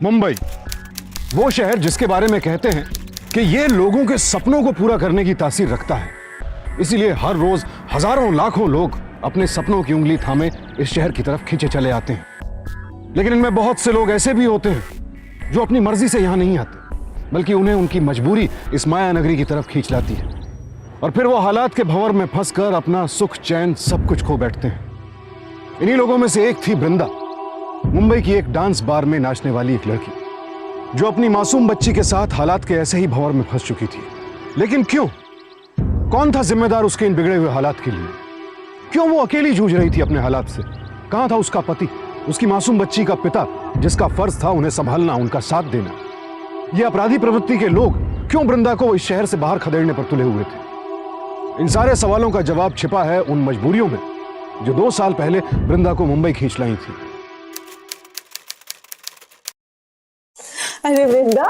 मुंबई, वो शहर जिसके बारे में कहते हैं कि ये लोगों के सपनों को पूरा करने की तासीर रखता है। इसीलिए हर रोज हजारों लाखों लोग अपने सपनों की उंगली थामे इस शहर की तरफ खींचे चले आते हैं। लेकिन इनमें बहुत से लोग ऐसे भी होते हैं जो अपनी मर्जी से यहां नहीं आते, बल्कि उन्हें उनकी मजबूरी इस माया नगरी की तरफ खींच लाती है और फिर वो हालात के भंवर में फंसकर अपना सुख चैन सब कुछ खो बैठते हैं। इन्हीं लोगों में से एक थी वृंदा, मुंबई की एक डांस बार में नाचने वाली एक लड़की, जो अपनी मासूम बच्ची के साथ हालात के ऐसे ही भंवर में फंस चुकी थी। लेकिन क्यों? कौन था जिम्मेदार उसके इन बिगड़े हुए हालात के लिए? क्यों वो अकेली जूझ रही थी अपने हालात से? कहां था उसका पति, उसकी मासूम बच्ची का पिता, जिसका फर्ज था उन्हें संभालना, उनका साथ देना? ये अपराधी प्रवृत्ति के लोग क्यों वृंदा को इस शहर से बाहर खदेड़ने पर तुले हुए थे? इन सारे सवालों का जवाब छिपा है उन मजबूरियों में जो 2 साल पहले वृंदा को मुंबई खींच लाई थी। अरे वृंदा,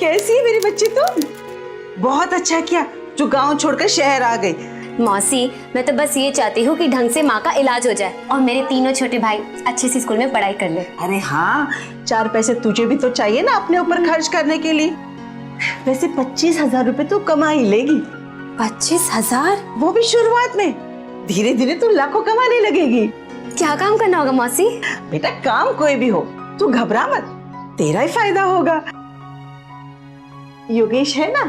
कैसी है मेरी बच्ची? तुम बहुत अच्छा किया जो गांव छोड़कर शहर आ गई। मौसी, मैं तो बस ये चाहती हूँ कि ढंग से माँ का इलाज हो जाए और मेरे तीनों छोटे भाई अच्छे से स्कूल में पढ़ाई कर ले। अरे हाँ, 4 पैसे तुझे भी तो चाहिए ना अपने ऊपर खर्च करने के लिए। वैसे 25,000 रुपए तो कमा ही लेगी। 25,000? वो भी शुरुआत में। धीरे धीरे तू लाखों कमाने लगेगी। क्या काम करना होगा मौसी? बेटा, काम कोई भी हो, तू घबरा मत, तेरा ही फायदा होगा। योगेश है ना,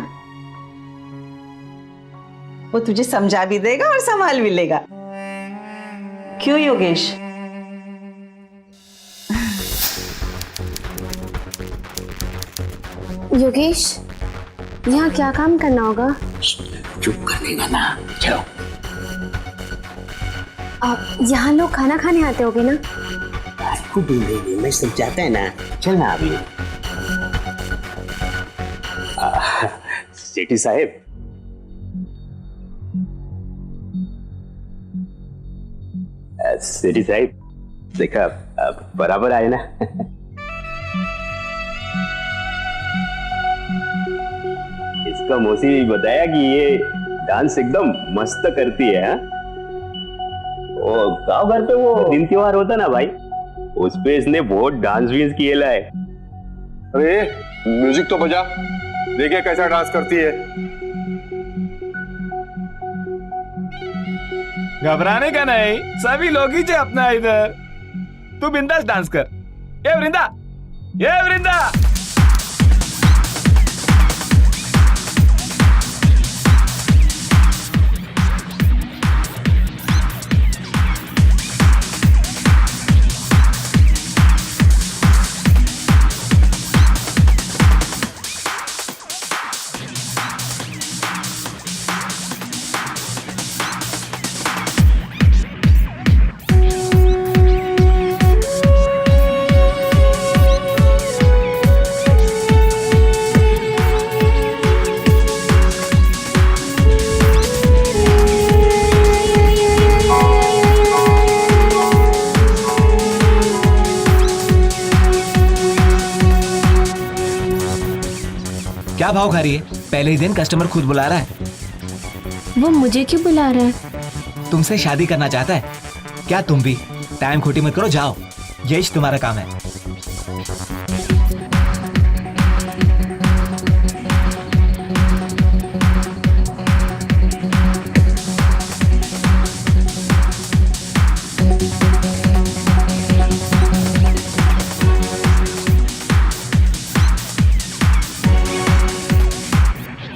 वो तुझे समझा भी देगा और संभाल भी लेगा। क्यों योगेश? योगेश, यहाँ क्या काम करना होगा? चुप कर देना ना, चलो। यहाँ लोग खाना खाने आते होंगे ना? आपको ढूंढेंगे, मैं समझाता है ना, चल ना अभी। सेठी साहेब, सेठी साहेब, देखा बराबर आए ना? इसका मौसी बताया कि ये डांस एकदम मस्त करती है। और गाँव घर पे वो दिन त्योहार होता ना भाई, उस पे इसने बहुत डांस वींस किए लाए। अरे म्यूजिक तो बजा, देखिए कैसा डांस करती है। घबराने का नहीं, सभी लोग ही जो अपना इधर। तू बिंदास डांस कर। ये वृंदा, ये वृंदा। क्या भाव खा रही है? पहले ही दिन कस्टमर खुद बुला रहा है। वो मुझे क्यों बुला रहा है? तुमसे शादी करना चाहता है क्या? तुम भी टाइम खोटी मत करो, जाओ, यही तुम्हारा काम है।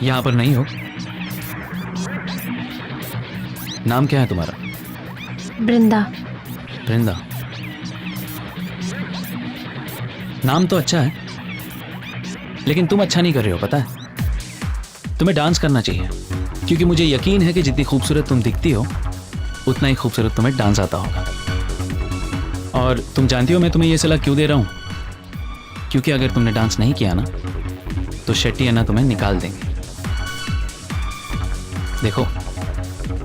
यहाँ पर नहीं हो? नाम क्या है तुम्हारा? वृंदा। वृंदा, नाम तो अच्छा है, लेकिन तुम अच्छा नहीं कर रहे हो, पता है? तुम्हें डांस करना चाहिए, क्योंकि मुझे यकीन है कि जितनी खूबसूरत तुम दिखती हो उतना ही खूबसूरत तुम्हें डांस आता होगा। और तुम जानती हो मैं तुम्हें यह सलाह क्यों दे रहा हूं? क्योंकि अगर तुमने डांस नहीं किया ना तो शेट्टी अन्ना तुम्हें निकाल देंगे। देखो,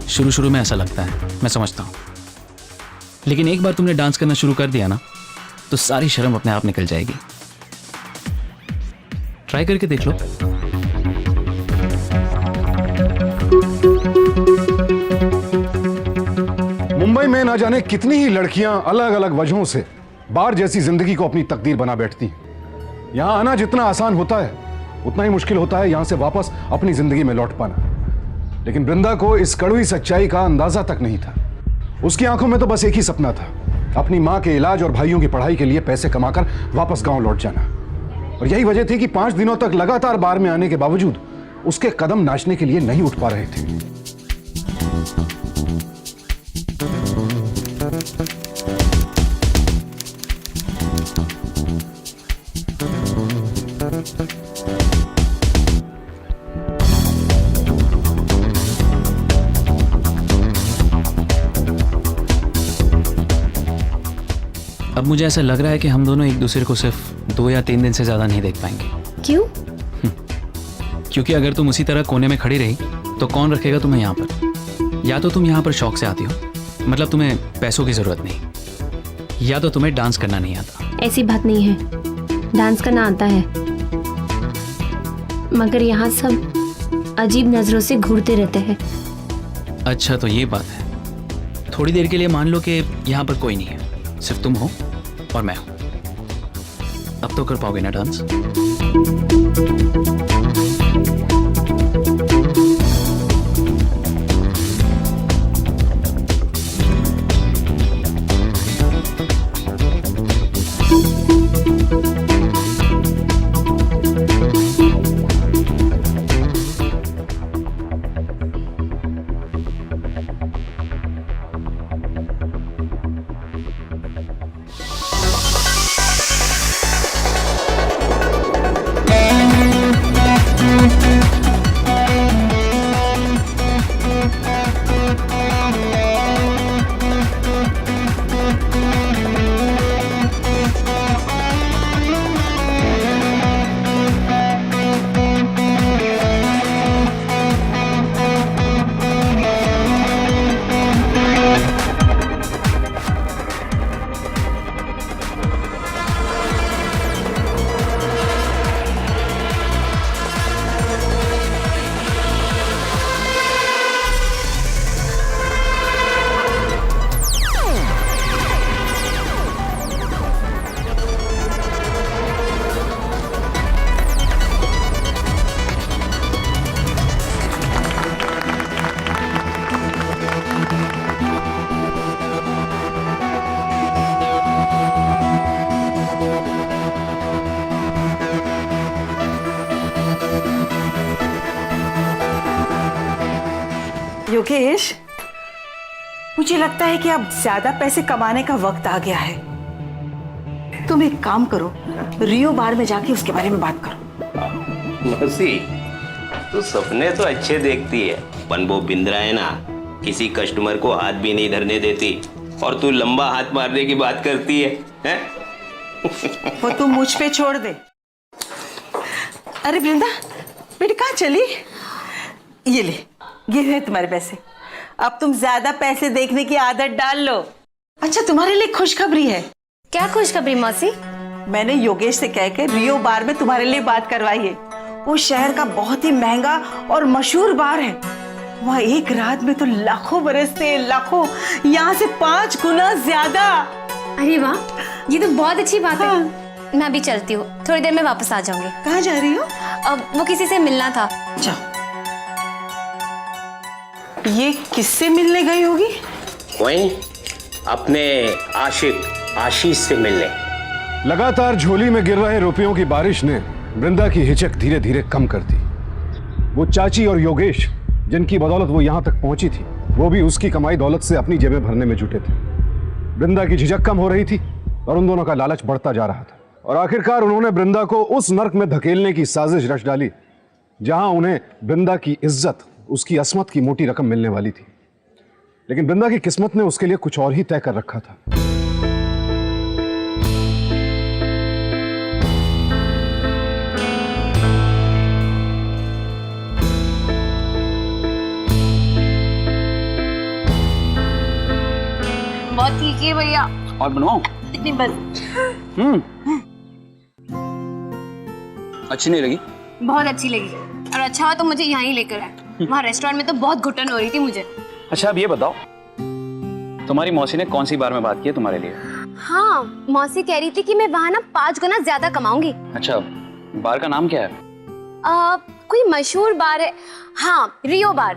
शुरू शुरू में ऐसा लगता है, मैं समझता हूं, लेकिन एक बार तुमने डांस करना शुरू कर दिया ना तो सारी शर्म अपने आप निकल जाएगी। ट्राई करके देख लो। मुंबई में ना जाने कितनी ही लड़कियां अलग अलग वजहों से बार जैसी जिंदगी को अपनी तकदीर बना बैठती हैं। यहां आना जितना आसान होता है उतना ही मुश्किल होता है यहां से वापस अपनी जिंदगी में लौट पाना। लेकिन वृंदा को इस कड़वी सच्चाई का अंदाजा तक नहीं था। उसकी आंखों में तो बस एक ही सपना था, अपनी मां के इलाज और भाइयों की पढ़ाई के लिए पैसे कमाकर वापस गांव लौट जाना। और यही वजह थी कि 5 दिनों तक लगातार बार में आने के बावजूद उसके कदम नाचने के लिए नहीं उठ पा रहे थे। अब मुझे ऐसा लग रहा है कि हम दोनों एक दूसरे को सिर्फ 2 या 3 दिन से ज्यादा नहीं देख पाएंगे। क्यों? क्योंकि अगर तुम उसी तरह कोने में खड़ी रही तो कौन रखेगा तुम्हें यहाँ पर? या तो तुम यहाँ पर शौक से आती हो, मतलब तुम्हें पैसों की जरूरत नहीं, या तो तुम्हें डांस करना नहीं आता। ऐसी बात नहीं है, डांस करना आता है, मगर यहाँ सब अजीब नजरों से घूरते रहते हैं। अच्छा तो ये बात है। थोड़ी देर के लिए मान लो कि यहाँ पर कोई नहीं है, सिर्फ तुम हो और मैं हूं। अब तो कर पाओगे ना डांस? योगेश, मुझे लगता है कि अब ज्यादा पैसे कमाने का वक्त आ गया है। तुम एक काम करो, रियो बार में जाके उसके बारे में बात करो। मौसी, तू सपने तो अच्छे देखती है, पर वो बिंद्रा है ना, किसी कस्टमर को हाथ भी नहीं धरने देती, और तू लंबा हाथ मारने की बात करती है, हैं? वो तुम मुझ पे छोड़ दे। अरे वृंदा, बेटी कहाँ चली? ये ले, ये है तुम्हारे पैसे। अब तुम ज्यादा पैसे देखने की आदत डाल लो। अच्छा, तुम्हारे लिए खुशखबरी है। क्या खुशखबरी मौसी? मैंने योगेश से कह के रियो बार में तुम्हारे लिए बात करवाई है। वो शहर का बहुत ही महंगा और मशहूर बार है। वहाँ एक रात में तो लाखों बरसते हैं, लाखों, यहाँ से 5 गुना ज्यादा। अरे वाह, ये तो बहुत अच्छी बात है। मैं अभी चलती हूँ, थोड़ी देर में वापस आ जाऊंगी। कहाँ जा रही हो? अब वो किसी से मिलना था। जाओ। ये किससे मिलने गई होगी? वहीं अपने आशिक आशीष से मिलने। लगातार झोली में गिर रहे रुपयों की बारिश ने वृंदा की हिचक धीरे धीरे कम कर दी। वो चाची और योगेश जिनकी बदौलत वो यहां तक पहुंची थी, वो भी उसकी कमाई दौलत से अपनी जेबें भरने में जुटे थे। वृंदा की झिझक कम हो रही थी और उन दोनों का लालच बढ़ता जा रहा था, और आखिरकार उन्होंने वृंदा को उस नर्क में धकेलने की साजिश रच डाली जहां उन्हें वृंदा की इज्जत, उसकी असमत की मोटी रकम मिलने वाली थी। लेकिन वृंदा की किस्मत ने उसके लिए कुछ और ही तय कर रखा था। बहुत ठीक है भैया। और बनवाऊं? इतनी बस। अच्छी नहीं लगी? बहुत अच्छी लगी, और अच्छा हो तो मुझे यहाँ ही लेकर आए। वहाँ रेस्टोरेंट में तो बहुत घुटन हो रही थी मुझे। अच्छा अब ये बताओ, तुम्हारी मौसी ने कौन सी बार में बात की है तुम्हारे लिए? हाँ, मौसी कह रही थी कि मैं वहाँ ना 5 गुना ज्यादा कमाऊंगी। अच्छा, बार का नाम क्या है? कोई मशहूर बार है। हाँ, रियो बार।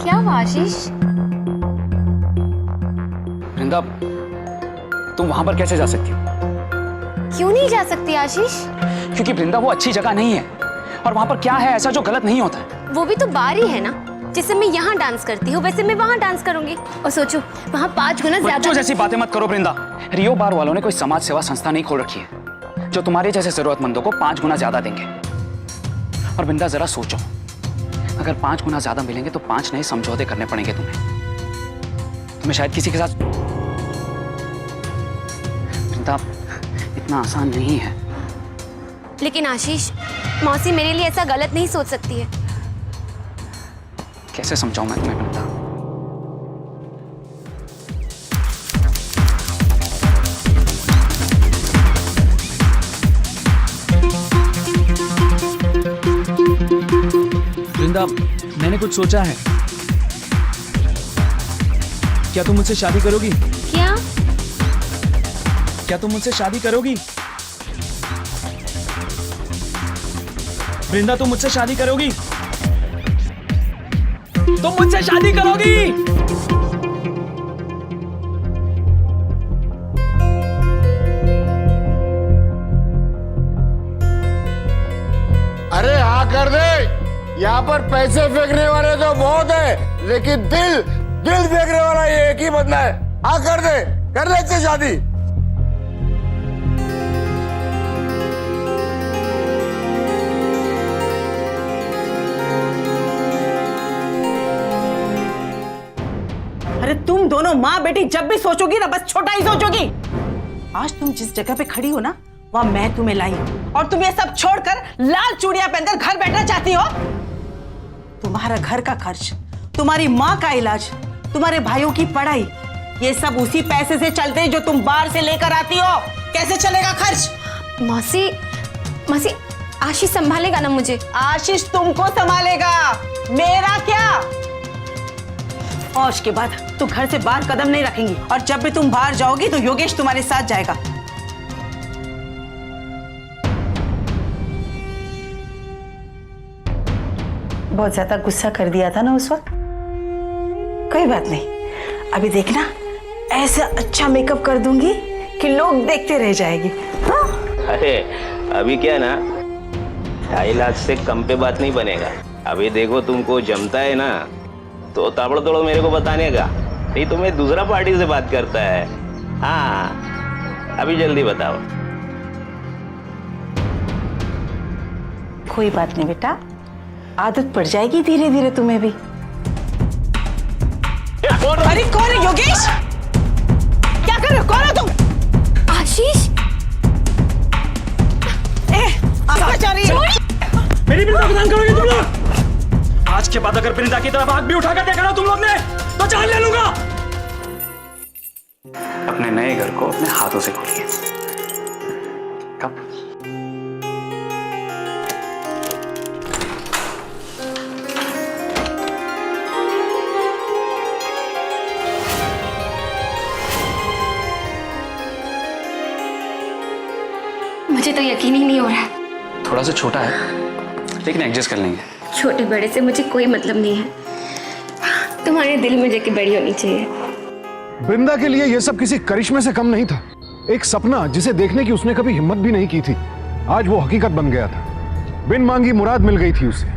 क्या हुआ आशीष? वृंदा, तुम वहां पर कैसे जा सकती हो? क्यों नहीं जा सकती आशीष? क्योंकि वृंदा वो अच्छी जगह नहीं है, और वहां पर क्या है ऐसा जो गलत नहीं होता है। वो भी तो बार ही है ना, जैसे मैं यहाँ डांस करती हूँ वैसे मैं वहाँ डांस करूंगी। और सोचो वहाँ 5 गुना बच्चों ज्यादा। जैसी बातें मत करो वृंदा। रियो बार वालों ने कोई समाज सेवा संस्था नहीं खोल रखी है जो तुम्हारे जैसे जरूरतमंदों को 5 गुना ज्यादा देंगे। और वृंदा जरा सोचो, अगर 5 गुना ज्यादा मिलेंगे तो 5 नए समझौते करने पड़ेंगे तुम्हें शायद किसी के साथ। वृंदा, इतना आसान नहीं है। लेकिन आशीष, मौसी मेरे लिए ऐसा गलत नहीं सोच सकती है। कैसे समझाऊं मैं तुम्हें वृंदा? वृंदा, मैंने कुछ सोचा है। क्या तुम मुझसे शादी करोगी? क्या तुम मुझसे शादी करोगी? वृंदा, तुम मुझसे शादी करोगी? तुम मुझसे शादी करोगी? अरे हाँ कर दे। यहाँ पर पैसे फेंकने वाले तो बहुत है, लेकिन दिल फेंकने वाला ये एक ही बंदा है। हाँ कर दे इससे शादी। अरे तुम दोनों माँ बेटी जब भी सोचोगी ना बस छोटा ही सोचोगी। आज तुम जिस जगह पे खड़ी हो ना वहां मैं तुम्हें लाई हूं, और तुम ये सब छोड़कर लाल चूड़ियां पहनकर घर बैठना चाहती हो। तुम्हारा घर का खर्च, तुम्हारी माँ का इलाज, तुम्हारे भाइयों की पढ़ाई, ये सब उसी पैसे से चलते जो तुम बाहर से लेकर आती हो। कैसे चलेगा खर्च? मौसी आशीष संभालेगा ना मुझे? आशीष तुमको संभालेगा, मेरा क्या। और उसके बाद तुम घर से बाहर कदम नहीं रखेंगी, और जब भी तुम बाहर जाओगी तो योगेश तुम्हारे साथ जाएगा। बहुत ज्यादा गुस्सा कर दिया था ना उस वक्त। कोई बात नहीं, अभी देखना ऐसा अच्छा मेकअप कर दूंगी कि लोग देखते रह जाएंगे। हाँ? अरे अभी क्या ना, 2.5 लाख से कम पे बात नहीं बनेगा। अभी देखो तुमको जमता है ना तो ताबड़तोड़ मेरे को बताने का, नहीं तो मैं दूसरा पार्टी से बात करता है। हाँ अभी जल्दी बताओ। कोई बात नहीं बेटा, आदत पड़ जाएगी धीरे धीरे तुम्हें भी। अरे कौन है योगेश? क्या कर रहे हो? कौन हो तुम? आशीष, आपका जा रही है। मेरी वृंदा को दान करोगे तुम लोग? आज के बाद अगर वृंदा की तरफ आग भी उठाकर देखा ना तुम लोग ने तो जान ले लूंगा। अपने नए घर को अपने हाथों से खोलिए। कब? मुझे तो यकीन ही नहीं हो रहा है। थोड़ा सा छोटा है लेकिन एडजस्ट कर लेंगे। छोटे बड़े से मुझे कोई मतलब नहीं है, तुम्हारे दिल में जगह बड़ी होनी चाहिए। वृंदा के लिए यह सब किसी करिश्मे से कम नहीं था। एक सपना जिसे देखने की उसने कभी हिम्मत भी नहीं की थी, आज वो हकीकत बन गया था। बिन मांगी मुराद मिल गई थी उसे।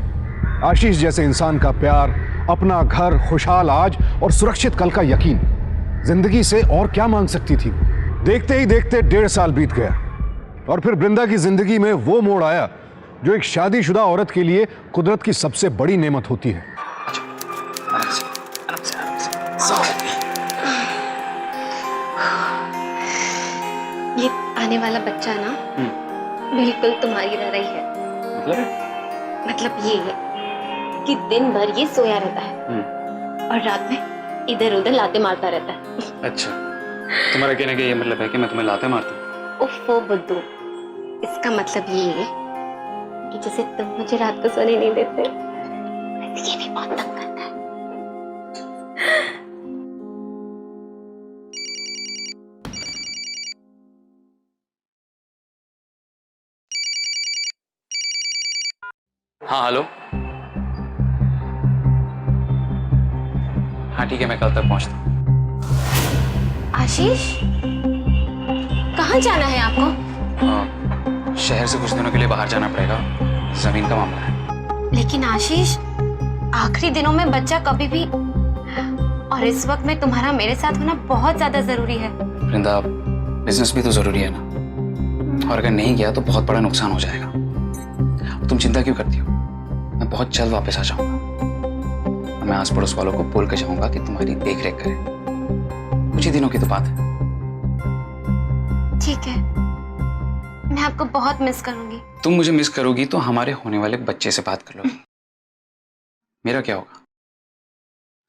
आशीष जैसे इंसान का प्यार, अपना घर, खुशहाल आज और सुरक्षित कल का यकीन, जिंदगी से और क्या मांग सकती थी। देखते ही देखते 1.5 साल बीत गया और फिर वृंदा की जिंदगी में वो मोड़ आया जो एक शादीशुदा औरत के लिए कुदरत की सबसे बड़ी नेमत होती है। ये आने वाला बच्चा ना बिल्कुल तुम्हारी तरह ही है। मतलब ये है कि दिन भर ये सोया रहता है और रात में इधर उधर लाते मारता रहता है। अच्छा, तुम्हारा कहने का ये मतलब है कि मैं तुम्हें लाते मारता हूँ? उफ़ो बुद्धू, इसका मतलब ये है कि जैसे तुम मुझे रात को सोने नहीं देते, ये भी बहुत तंग करता है। हाँ हेलो। हाँ ठीक है, मैं कल तक पहुंचता हूँ। आशीष, कहाँ जाना है आपको? शहर से कुछ दिनों के लिए बाहर जाना पड़ेगा, जमीन का मामला है। लेकिन आशीष, आखिरी दिनों में बच्चा कभी भी, और इस वक्त में तुम्हारा मेरे साथ होना बहुत ज्यादा जरूरी है। वृंदा, बिजनेस भी तो जरूरी है ना, और अगर नहीं गया तो बहुत बड़ा नुकसान हो जाएगा। तुम चिंता क्यों करती हो? मैं बहुत जल्द वापस आ जाऊंगा और मैं आस पड़ोस वालों को बोल के जाऊंगा कि तुम्हारी देख रेख करें। कुछ ही दिनों की तो बात है। ठीक है, मैं आपको बहुत मिस करूंगी। तुम मुझे मिस करोगी तो हमारे होने वाले बच्चे से बात कर लोगी। मेरा क्या होगा?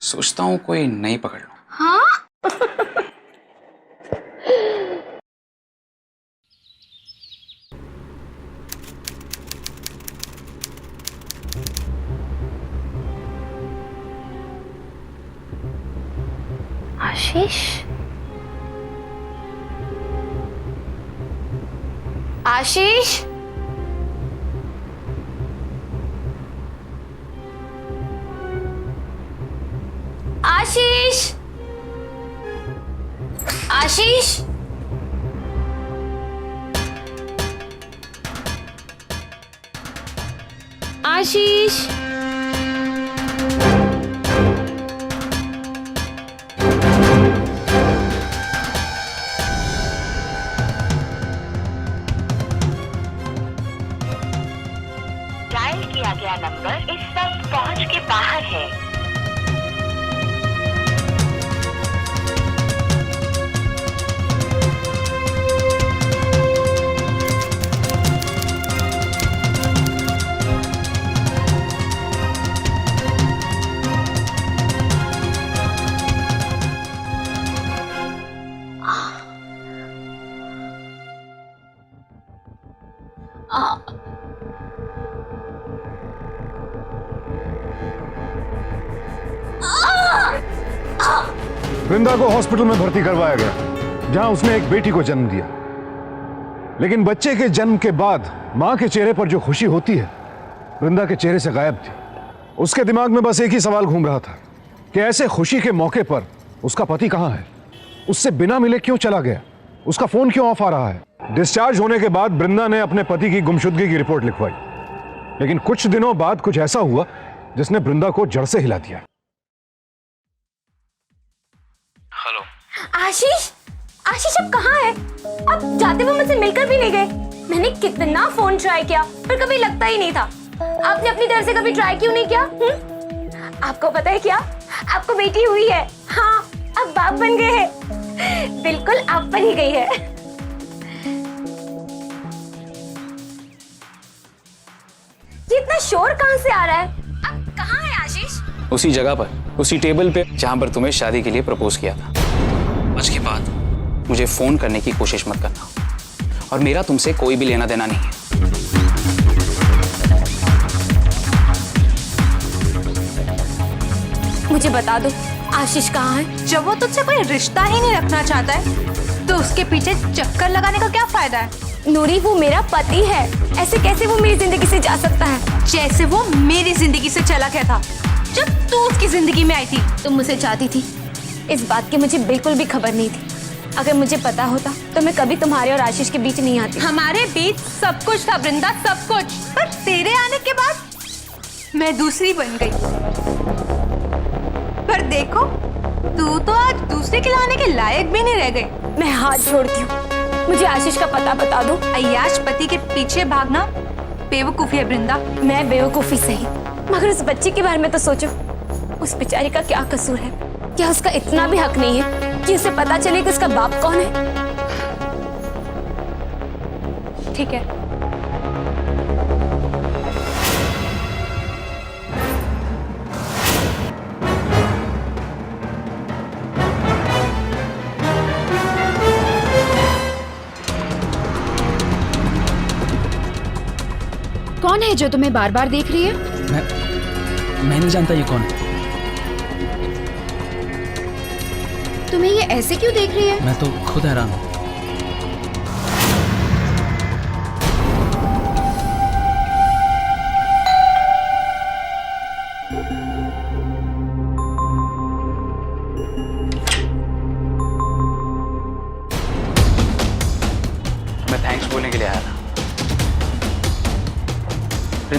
सोचता हूँ कोई नई पकड़ लो। हाँ? आशीष, आशीष, आशीष, आशीष, आशीष, डायल किया गया नंबर इस वक्त पहुंच के बाहर है। वृंदा को हॉस्पिटल में भर्ती करवाया गया, जहां उसने एक बेटी को जन्म दिया। लेकिन बच्चे के जन्म के बाद मां के चेहरे पर जो खुशी होती है, वृंदा के चेहरे से गायब थी। उसके दिमाग में बस एक ही सवाल घूम रहा था कि ऐसे खुशी के मौके पर उसका पति कहां है, उससे बिना मिले क्यों चला गया, उसका फोन क्यों ऑफ आ रहा है। डिस्चार्ज होने के बाद वृंदा ने अपने पति की गुमशुदगी की रिपोर्ट लिखवाई, लेकिन कुछ दिनों बाद कुछ ऐसा हुआ जिसने वृंदा को जड़ से हिला दिया। हेलो आशीष, आशीष आप कहाँ हैं? आप जाते हुए मुझसे मिलकर भी नहीं गए। मैंने कितना फोन ट्राई किया पर कभी लगता ही नहीं था। आपने अपनी तरफ से कभी ट्राई क्यों नहीं किया? आपको पता है क्या, आपको बेटी हुई है। हाँ, आप बाप बन गए हैं। बिल्कुल आप बन ही गई है। ये इतना शोर कहाँ से आ रहा है? आप कहाँ हैं आशीष? उसी जगह पर, उसी टेबल पे जहां पर तुम्हें शादी के लिए प्रपोज किया था। आज के बाद मुझे फोन करने की कोशिश मत करना, और मेरा तुमसे कोई भी लेना देना नहीं है। मुझे बता दो, आशीष कहाँ है? जब वो तुझसे कोई रिश्ता ही नहीं रखना चाहता है तो उसके पीछे चक्कर लगाने का क्या फायदा है? नूरी, वो मेरा पति है। ऐसे कैसे वो मेरी जिंदगी से जा सकता है? जैसे वो मेरी जिंदगी से चला गया था जब तू उसकी जिंदगी में आई थी। तुम मुझे चाहती थी, इस बात की मुझे बिल्कुल भी खबर नहीं थी। अगर मुझे पता होता तो मैं कभी तुम्हारे और आशीष के बीच नहीं आती। हमारे बीच सब कुछ था वृंदा, सब कुछ। पर तेरे आने के बाद मैं दूसरी बन गई। पर देखो, तू तो आज दूसरे के लाने के लायक भी नहीं रह गई। मैं हाथ जोड़ती हूँ, मुझे आशीष का पता बता दो। अय्याश पति के पीछे भागना बेवकूफी है वृंदा। मैं बेवकूफी सही, मगर उस बच्चे के बारे में तो सोचो। उस बेचारी का क्या कसूर है? क्या उसका इतना भी हक नहीं है कि उसे पता चले कि उसका बाप कौन है? ठीक है, कौन है जो तुम्हें बार बार देख रही है? मैं नहीं जानता ये कौन है। तुम्हें ये ऐसे क्यों देख रही है? मैं तो खुद हैरान हूँ।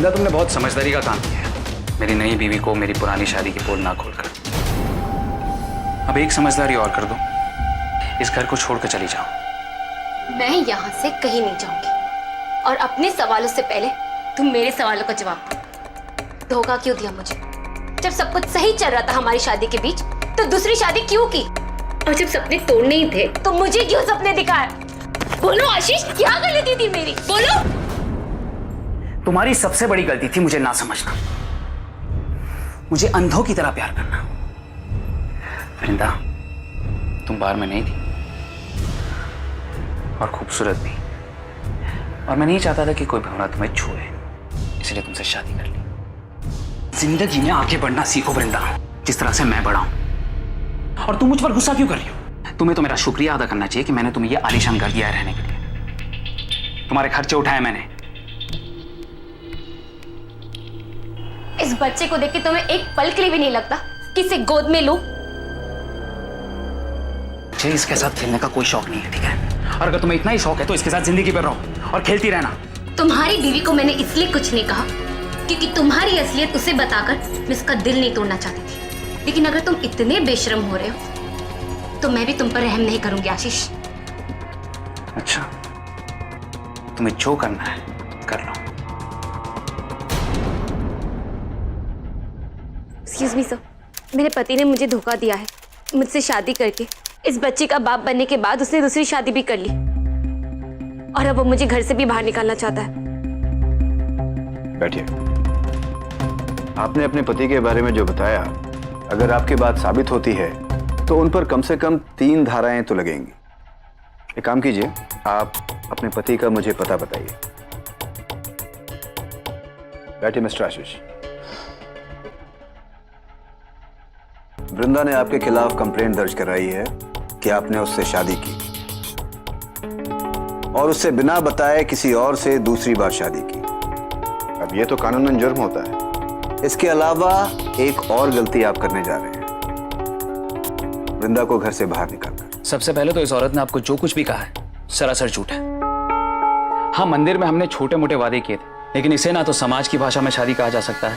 वृंदा, तुमने बहुत समझदारी का काम किया है मेरी नई बीवी को मेरी पुरानी शादी की पोल ना खोलकर। अब एक समझदारी और कर दो, इस घर को छोड़कर चली जाओ। मैं यहाँ से कहीं नहीं जाऊंगी और अपने सवालों से पहले तुम मेरे सवालों का जवाब दो। धोखा क्यों दिया मुझे? जब सब कुछ सही चल रहा था हमारी शादी के बीच, तो दूसरी शादी क्यों की? और जब सपने तोड़ने ही थे तो मुझे क्यों सपने दिखाए? बोलो आशीष, क्या गलती थी मेरी? बोलो। तुम्हारी सबसे बड़ी गलती थी मुझे ना समझना, मुझे अंधों की तरह प्यार करना। वृंदा, तुम बार में नहीं थी और खूबसूरत भी, और मैं नहीं चाहता था कि कोई भंवरा तुम्हें छुए, इसलिए तुमसे शादी कर ली। जिंदगी में आगे बढ़ना सीखो वृंदा, जिस तरह से मैं बढ़ा हूं। और तुम मुझ पर गुस्सा क्यों कर रही हो? तुम्हें तो मेरा शुक्रिया अदा करना चाहिए कि मैंने तुम्हें ये आलीशान घर दिया है रहने के लिए। तुम्हारे खर्चे उठाए मैंने। इस बच्चे को देख के तुम्हें एक पल के लिए भी नहीं लगता कि इसे गोद में लूं? मुझे इसके साथ खेलने का कोई शौक नहीं है, ठीक है? और अगर तुम्हें इतना ही शौक है तो इसके साथ जिंदगी भर रहो और खेलती रहना। तुम्हारी बीवी को मैंने इसलिए कुछ नहीं कहा क्योंकि तुम्हारी असलियत उसे बताकर मैं उसका दिल नहीं तोड़ना चाहती थी। लेकिन अगर तुम इतने बेशर्म हो रहे हो तो मैं भी तुम पर रहम नहीं करूंगी आशीष। अच्छा, तुम्हें जो करना है कर लो। एक्सक्यूज मी सर, मेरे पति ने मुझे धोखा दिया है। मुझसे शादी करके इस बच्चे का बाप बनने के बाद उसने दूसरी शादी भी कर ली और अब वो मुझे घर से भी बाहर निकालना चाहता है। बैठिए। आपने अपने पति के बारे में जो बताया, अगर आपकी बात साबित होती है तो उन पर कम से कम 3 धाराएं तो लगेंगी। एक काम कीजिए, आप अपने पति का मुझे पता बताइए। बैठिए मिस्टर आशीष। वृंदा ने आपके खिलाफ कंप्लेंट दर्ज कराई है कि आपने उससे शादी की और उससे बिना बताए किसी और से दूसरी बार शादी की। अब ये तो कानूनन जुर्म होता है। इसके अलावा एक और गलती आप करने जा रहे हैं, वृंदा को घर से बाहर निकालकर। सबसे पहले तो इस औरत ने आपको जो कुछ भी कहा है सरासर झूठ है। हाँ, मंदिर में हमने छोटे मोटे वादे किए थे, लेकिन इसे ना तो समाज की भाषा में शादी कहा जा सकता है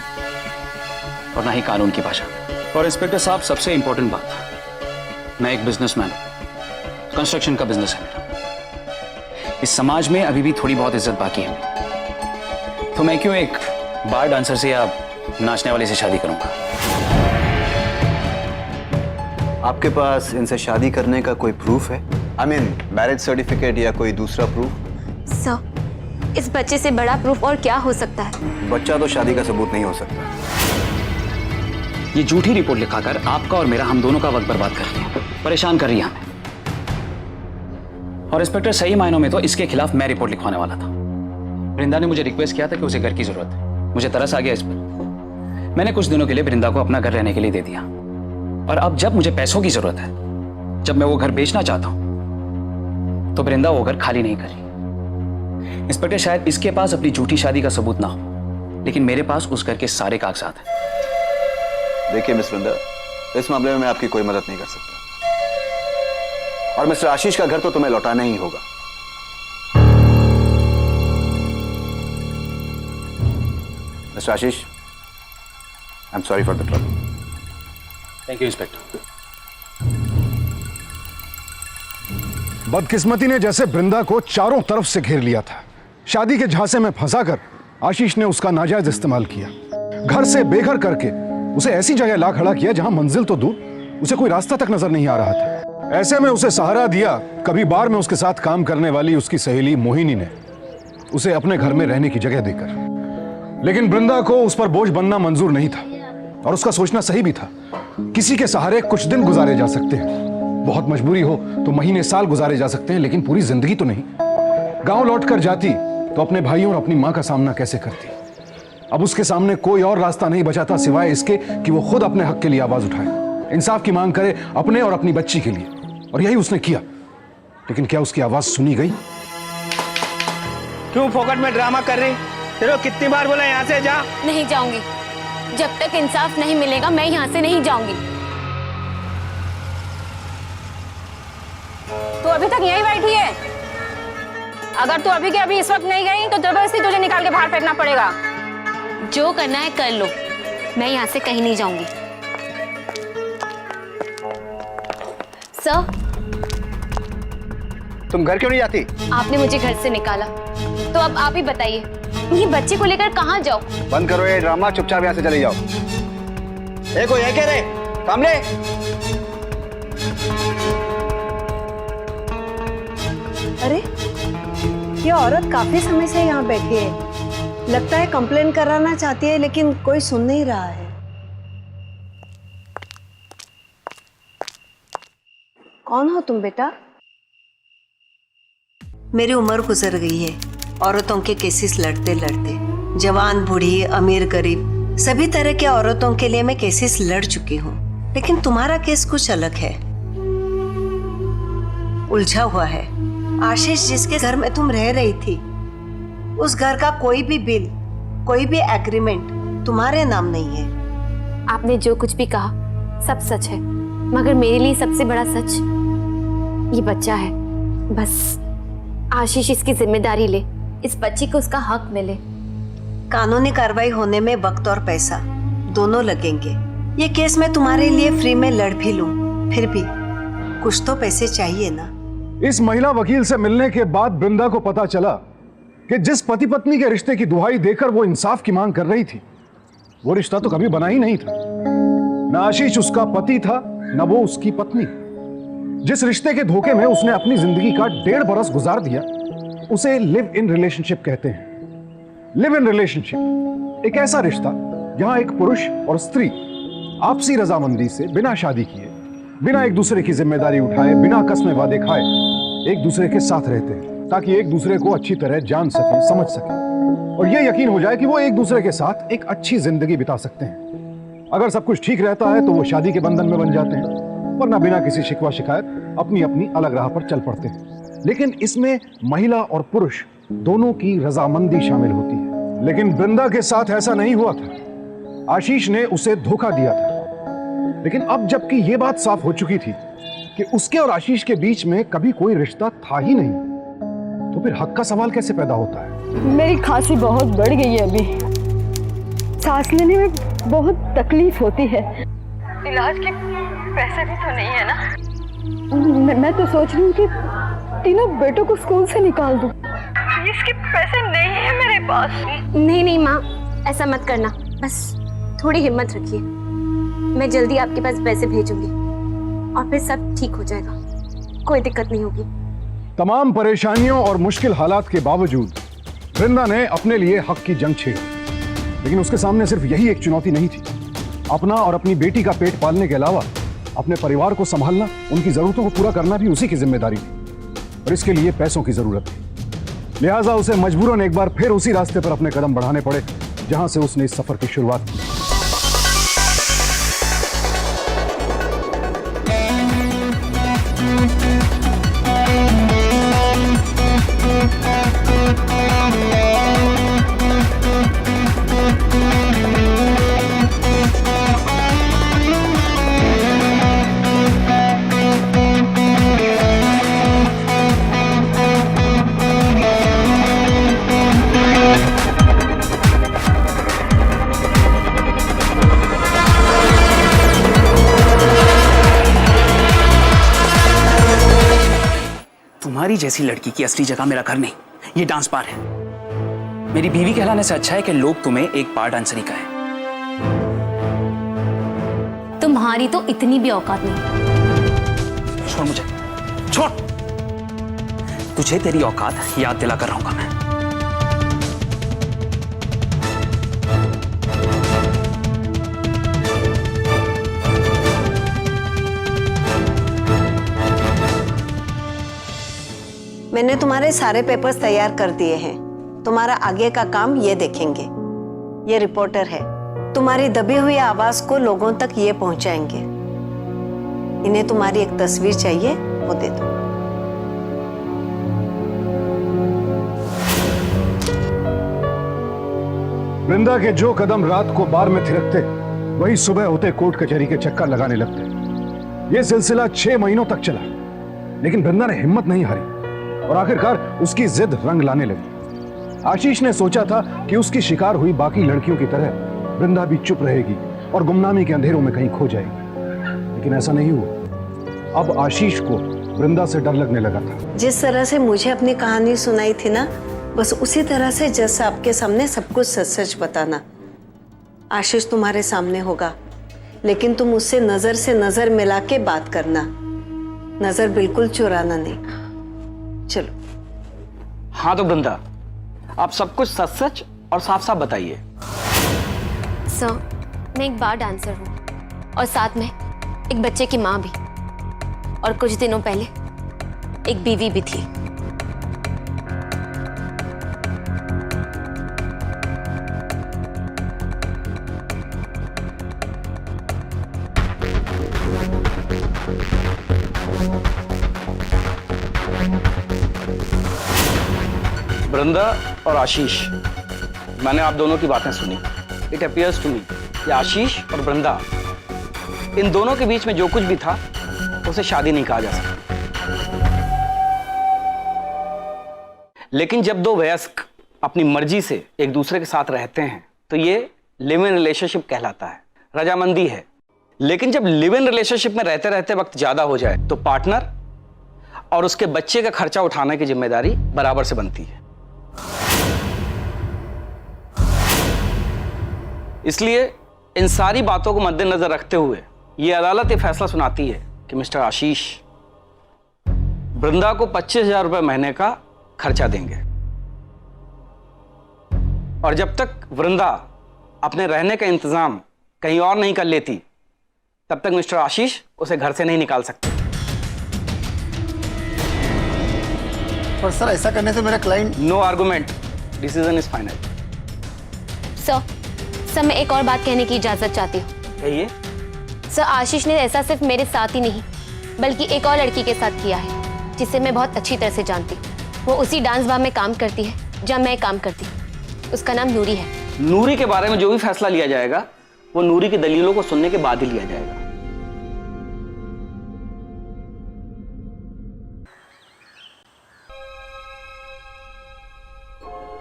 और ना ही कानून की भाषा में। और इंस्पेक्टर साहब, सबसे इंपॉर्टेंट बात, मैं एक बिजनेसमैन हूं, कंस्ट्रक्शन का बिजनेस है मेरा। इस समाज में अभी भी थोड़ी बहुत इज्जत बाकी है, तो मैं क्यों एक बार डांसर से या नाचने वाले से शादी करूंगा? आपके पास इनसे शादी करने का कोई प्रूफ है? आई मीन मैरिज सर्टिफिकेट या कोई दूसरा प्रूफ? सर, इस बच्चे से बड़ा प्रूफ और क्या हो सकता है? बच्चा तो शादी का सबूत नहीं हो सकता। ये झूठी रिपोर्ट लिखाकर आपका और मेरा, हम दोनों का वक्त बर्बाद कर रही है, परेशान कर रही है हमें। और इंस्पेक्टर, सही मायनों में तो इसके खिलाफ मैं रिपोर्ट लिखवाने वाला था। वृंदा ने मुझे रिक्वेस्ट किया था कि उसे घर की जरूरत है, मुझे तरस आ गया इस पर। मैंने कुछ दिनों के लिए वृंदा को अपना घर रहने के लिए दे दिया, और अब जब मुझे पैसों की जरूरत है, जब मैं वो घर बेचना चाहता हूं, तो वृंदा वो घर खाली नहीं कर रही। इंस्पेक्टर, शायद इसके पास अपनी झूठी शादी का सबूत ना हो, लेकिन मेरे पास उस घर के सारे कागजात हैं। देखिए मिस वृंदा, इस मामले में मैं आपकी कोई मदद नहीं कर सकता, और मिस्टर आशीष का घर तो तुम्हें लौटाना ही होगा। Mister Ashish, I am sorry for the trouble. Thank you inspector. बदकिस्मती ने जैसे वृंदा को चारों तरफ से घेर लिया था, शादी के झांसे में फंसाकर आशीष ने उसका नाजायज इस्तेमाल किया। घर से बेघर करके उसे ऐसी जगह ला खड़ा किया जहां मंजिल तो दूर, उसे कोई रास्ता तक नजर नहीं आ रहा था। ऐसे में उसे सहारा दिया कभी बार में उसके साथ काम करने वाली उसकी सहेली मोहिनी ने, उसे अपने घर में रहने की जगह देकर। लेकिन वृंदा को उस पर बोझ बनना मंजूर नहीं था, और उसका सोचना सही भी था। किसी के सहारे कुछ दिन गुजारे जा सकते हैं, बहुत मजबूरी हो तो महीने साल गुजारे जा सकते हैं, लेकिन पूरी जिंदगी तो नहीं। गांव लौटकर जाती तो अपने भाइयों और अपनी मां का सामना कैसे करती? अब उसके सामने कोई और रास्ता नहीं बचा था सिवाय इसके कि वो खुद अपने हक के लिए आवाज उठाए, इंसाफ की मांग करे अपने और अपनी बच्ची के लिए, और यही उसने किया। लेकिन क्या उसकी आवाज सुनी गई? क्यों फोकट में ड्रामा कर रही? तेरे को कितनी बार बोला यहाँ से जा? नहीं जाऊंगी, जब तक इंसाफ नहीं मिलेगा मैं यहाँ से नहीं जाऊंगी। तू अभी तक यहीं बैठी है? अगर तू अभी के अभी इस वक्त नहीं गई तो जबरदस्ती तुझे निकाल के बाहर फेंकना पड़ेगा। जो करना है कर लो, मैं यहाँ से कहीं नहीं जाऊंगी। सर, तुम घर क्यों नहीं जाती? आपने मुझे घर से निकाला, तो अब आप ही बताइए, ये बच्चे को लेकर कहाँ जाओ? बंद करो ये ड्रामा, चुपचाप यहाँ से चले जाओ। कोई है क्या रे? सामने। अरे ये औरत काफी समय से यहाँ बैठी है, लगता है कंप्लेन कराना चाहती है, लेकिन कोई सुन नहीं रहा है। कौन हो तुम बेटा? मेरी उम्र गुजर गई है औरतों के केसेस लड़ते लड़ते। जवान, बूढ़ी, अमीर, गरीब, सभी तरह के औरतों के लिए मैं केसेस लड़ चुकी हूँ, लेकिन तुम्हारा केस कुछ अलग है, उलझा हुआ है। आशीष जिसके घर में तुम रह रही थी, उस घर का कोई भी बिल, कोई भी एग्रीमेंट तुम्हारे नाम नहीं है। आपने जो कुछ भी कहा सब सच है, मगर मेरे लिए सबसे बड़ा सच ये बच्चा है। बस आशीष इसकी जिम्मेदारी ले, इस बच्चे को उसका हक मिले। कानूनी कार्रवाई होने में वक्त और पैसा दोनों लगेंगे। ये केस मैं तुम्हारे लिए फ्री में लड़ भी लूं, फिर भी कुछ तो पैसे चाहिए ना। इस महिला वकील से मिलने के बाद वृंदा को पता चला कि जिस पति पत्नी के रिश्ते की दुहाई देकर वो इंसाफ की मांग कर रही थी, वो रिश्ता तो कभी बना ही नहीं था। न आशीष उसका पति था, न वो उसकी पत्नी। जिस रिश्ते के धोखे में उसने अपनी जिंदगी का 1.5 बरस गुजार दिया, उसे लिव इन रिलेशनशिप कहते हैं। लिव इन रिलेशनशिप एक ऐसा रिश्ता जहां एक पुरुष और स्त्री आपसी रजामंदी से बिना शादी किए, बिना एक दूसरे की जिम्मेदारी उठाए, बिना कसमें वादे खाए एक दूसरे के साथ रहते हैं, ताकि एक दूसरे को अच्छी तरह जान सके, समझ सके और यह यकीन हो जाए कि वो एक दूसरे के साथ एक अच्छी जिंदगी बिता सकते हैं। अगर सब कुछ ठीक रहता है तो वो शादी के बंधन में बन जाते हैं, वरना बिना किसी शिकवा शिकायत अपनी अपनी अलग राह पर चल पड़ते हैं। लेकिन इसमें महिला और पुरुष दोनों की रजामंदी शामिल होती है। लेकिन वृंदा के साथ ऐसा नहीं हुआ था। आशीष ने उसे धोखा दिया था। लेकिन अब जबकि यह बात साफ हो चुकी थी कि उसके और आशीष के बीच में कभी कोई रिश्ता था ही नहीं, तो फिर हक का सवाल कैसे पैदा होता है? मेरी खांसी बहुत बढ़ गई है, अभी सांस लेने में बहुत तकलीफ होती है। इलाज के पैसे भी तो नहीं है ना। मैं तो सोच रही हूँ कि तीनों बेटों को स्कूल से निकाल दूं। इसके पैसे नहीं है मेरे पास। नहीं नहीं माँ, ऐसा मत करना, बस थोड़ी हिम्मत रखिए, मैं जल्दी आपके पास पैसे भेजूंगी और फिर सब ठीक हो जाएगा, कोई दिक्कत नहीं होगी। तमाम परेशानियों और मुश्किल हालात के बावजूद वृंदा ने अपने लिए हक की जंग छेड़ी। लेकिन उसके सामने सिर्फ यही एक चुनौती नहीं थी, अपना और अपनी बेटी का पेट पालने के अलावा अपने परिवार को संभालना, उनकी जरूरतों को पूरा करना भी उसी की जिम्मेदारी थी और इसके लिए पैसों की जरूरत थी। लिहाजा उसे मजबूरन एक बार फिर उसी रास्ते पर अपने कदम बढ़ाने पड़े जहां से उसने इस सफर की शुरुआत की। तुम्हारी जैसी लड़की की असली जगह मेरा घर नहीं, ये डांस बार है। मेरी बीवी कहलाने से अच्छा है कि लोग तुम्हें एक बार डांसर ही कहें। तुम्हारी तो इतनी भी औकात नहीं। छोड़ मुझे, छोड़। तुझे तेरी औकात याद दिलाकर रहूंगा मैं। मैंने तुम्हारे सारे पेपर्स तैयार कर दिए हैं। तुम्हारा आगे का काम ये देखेंगे। ये रिपोर्टर है, तुम्हारी दबी हुई आवाज को लोगों तक ये पहुंचाएंगे। इन्हें तुम्हारी एक तस्वीर चाहिए, वो दे दो। वृंदा के जो कदम रात को बार में थिरकते, वही सुबह होते कोर्ट कचहरी के चक्कर लगाने लगते। यह सिलसिला 6 महीनों तक चला, लेकिन वृंदा ने हिम्मत नहीं हारी और आखिरकार उसकी जिद रंग लाने लगी। आशीष ने सोचा था कि उसकी शिकार हुई बाकी लड़कियों की तरह वृंदा भी चुप रहेगी और गुमनामी के अंधेरों में कहीं खो जाएगी, लेकिन ऐसा नहीं हुआ। अब आशीष को वृंदा से डर लगने लगा था। जिस तरह से मुझे अपनी कहानी सुनाई थी ना, बस उसी तरह से जैसा आपके सामने सब कुछ सच सच बताना। आशीष तुम्हारे सामने होगा, लेकिन तुम उससे नजर से नजर मिला के बात करना, नजर बिल्कुल चुराना नहीं। चलो। हाँ तो वृंदा, आप सब कुछ सच सच और साफ साफ बताइए। सर, मैं एक बार डांसर हूँ और साथ में एक बच्चे की माँ भी, और कुछ दिनों पहले एक बीवी भी थी। वृंदा और आशीष, मैंने आप दोनों की बातें सुनी। इट अपीयर्स टू मी कि आशीष और वृंदा, इन दोनों के बीच में जो कुछ भी था उसे शादी नहीं कहा जा सकता। लेकिन जब दो वयस्क अपनी मर्जी से एक दूसरे के साथ रहते हैं तो ये लिव इन रिलेशनशिप कहलाता है, रजामंदी है। लेकिन जब लिव इन रिलेशनशिप में रहते रहते वक्त ज्यादा हो जाए तो पार्टनर और उसके बच्चे का खर्चा उठाने की जिम्मेदारी बराबर से बनती है। इसलिए इन सारी बातों को मद्देनजर रखते हुए यह अदालत ये फैसला सुनाती है कि मिस्टर आशीष वृंदा को 25,000 रुपए महीने का खर्चा देंगे, और जब तक वृंदा अपने रहने का इंतजाम कहीं और नहीं कर लेती तब तक मिस्टर आशीष उसे घर से नहीं निकाल सकते। पर सर, ऐसा करने से मेरा client. No argument, decision is final. Sir, मैं एक और बात कहने की इजाजत चाहती हूँ। कहिए। सर, आशीष ने ऐसा सिर्फ मेरे साथ ही नहीं बल्कि एक और लड़की के साथ किया है जिसे मैं बहुत अच्छी तरह से जानती हूँ। वो उसी डांस बार में काम करती है जहाँ मैं काम करती हूँ। उसका नाम नूरी है। नूरी के बारे में जो भी फैसला लिया जाएगा वो नूरी की दलीलों को सुनने के बाद ही लिया जाएगा।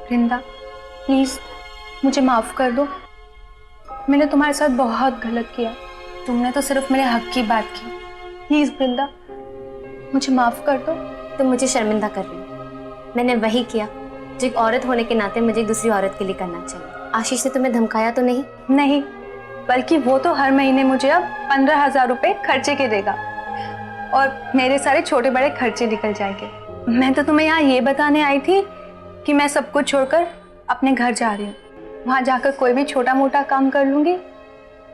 वृंदा, प्लीज मुझे माफ कर दो। मैंने तुम्हारे साथ बहुत गलत किया। तुमने तो सिर्फ मेरे हक की बात की। प्लीज वृंदा, मुझे माफ कर दो। तुम मुझे शर्मिंदा कर रही हो। मैंने वही किया जो एक औरत होने के नाते मुझे दूसरी औरत के लिए करना चाहिए। आशीष ने तुम्हें धमकाया तो नहीं? नहीं, बल्कि वो तो हर महीने मुझे अब 15,000 रुपए खर्चे के देगा और मेरे सारे छोटे बड़े खर्चे निकल जाएंगे। मैं तो तुम्हें यहाँ ये बताने आई थी कि मैं सब कुछ छोड़कर अपने घर जा रही हूँ। वहाँ जाकर कोई भी छोटा मोटा काम कर लूँगी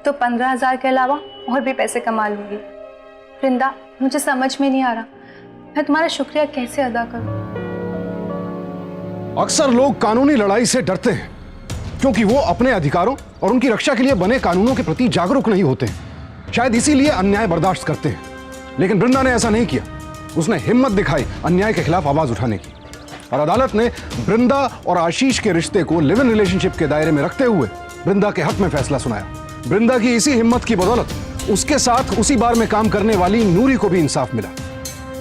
तो 15,000 के अलावा और भी पैसे कमा लूँगी। वृंदा, मुझे समझ में नहीं आ रहा मैं तुम्हारा शुक्रिया कैसे अदा करूँ। अक्सर लोग कानूनी लड़ाई से डरते हैं क्योंकि वो अपने अधिकारों और उनकी रक्षा के लिए बने कानूनों के प्रति जागरूक नहीं होते हैं। शायद इसीलिए अन्याय बर्दाश्त करते हैं। लेकिन वृंदा ने ऐसा नहीं किया। उसने हिम्मत दिखाई अन्याय के खिलाफ आवाज उठाने की, और अदालत ने वृंदा और आशीष के रिश्ते को लिव इन रिलेशनशिप के दायरे में रखते हुए वृंदा के हक में फैसला सुनाया। वृंदा की इसी हिम्मत की बदौलत उसके साथ उसी बार में काम करने वाली नूरी को भी इंसाफ मिला।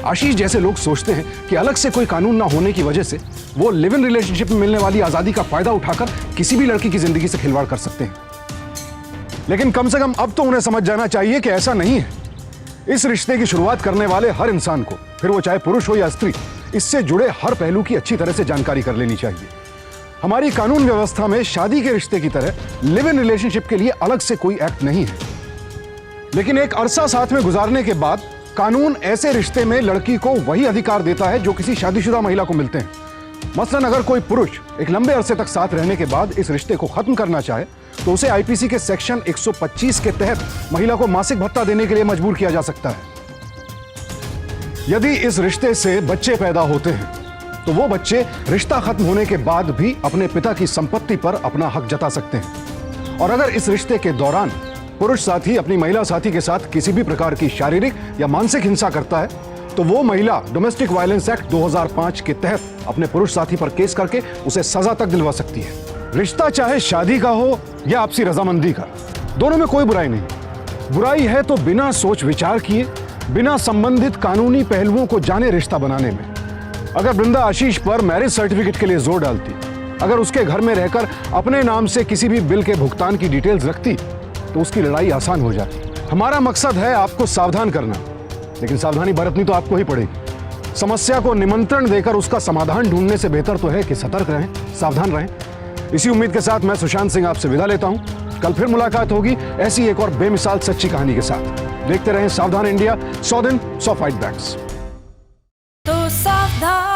आशीष जैसे लोग सोचते हैं कि अलग से कोई कानून ना होने की वजह से वो लिव इन रिलेशनशिप में मिलने वाली आजादी का फायदा उठाकर किसी भी लड़की की जिंदगी से खिलवाड़ कर सकते हैं, लेकिन कम से कम अब तो उन्हें समझ जाना चाहिए कि ऐसा नहीं है। इस रिश्ते की शुरुआत करने वाले हर इंसान को, फिर वो चाहे पुरुष हो या स्त्री, इससे जुड़े हर पहलू की अच्छी तरह से जानकारी कर लेनी चाहिए। हमारी कानून व्यवस्था में शादी के रिश्ते की तरह लिव इन रिलेशनशिप के लिए अलग से कोई एक्ट नहीं है, लेकिन एक अरसा साथ में गुजारने के बाद कानून ऐसे रिश्ते में लड़की को वही अधिकार देता है जो किसी शादीशुदा महिला को मिलते हैं। मसलन अगर कोई पुरुष एक लंबे अरसे तक साथ रहने के बाद इस रिश्ते को खत्म करना चाहे तो उसे आईपीसी के सेक्शन 125 के तहत महिला को मासिक भत्ता देने के लिए मजबूर किया जा सकता है। यदि इस रिश्ते से बच्चे पैदा होते हैं तो वो बच्चे रिश्ता खत्म होने के बाद भी अपने पिता की संपत्ति पर अपना हक जता सकते हैं। और अगर इस रिश्ते के दौरान पुरुष साथी अपनी महिला साथी के साथ किसी भी प्रकार की शारीरिक या मानसिक हिंसा करता है तो वो महिला डोमेस्टिक वायलेंस एक्ट 2005 के तहत अपने पुरुष साथी पर केस करके उसे सजा तक दिलवा सकती है। रिश्ता चाहे शादी का हो या आपसी रजामंदी का, दोनों में कोई बुराई नहीं। बुराई है तो बिना सोच विचार किए, बिना संबंधित कानूनी पहलुओं को जाने रिश्ता बनाने में। अगर वृंदा आशीष पर मैरिज सर्टिफिकेट के लिए जोर डालती अगर उसके घर में रहकर अपने नाम से किसी भी बिल के भुगतान की डिटेल्स रखती तो उसकी लड़ाई आसान हो जाती। हमारा मकसद है आपको सावधान करना, लेकिन सावधानी बरतनी तो आपको ही पड़ेगी। समस्या को निमंत्रण देकर उसका समाधान ढूंढने से बेहतर तो है कि सतर्क रहें, सावधान रहें। इसी उम्मीद के साथ मैं सुशांत सिंह आपसे विदा लेता हूं। कल फिर मुलाकात होगी ऐसी एक और बेमिसाल सच्ची कहानी के साथ। देखते रहें सावधान इंडिया, 100 दिन 100 फाइट बैक्स। तो सावधान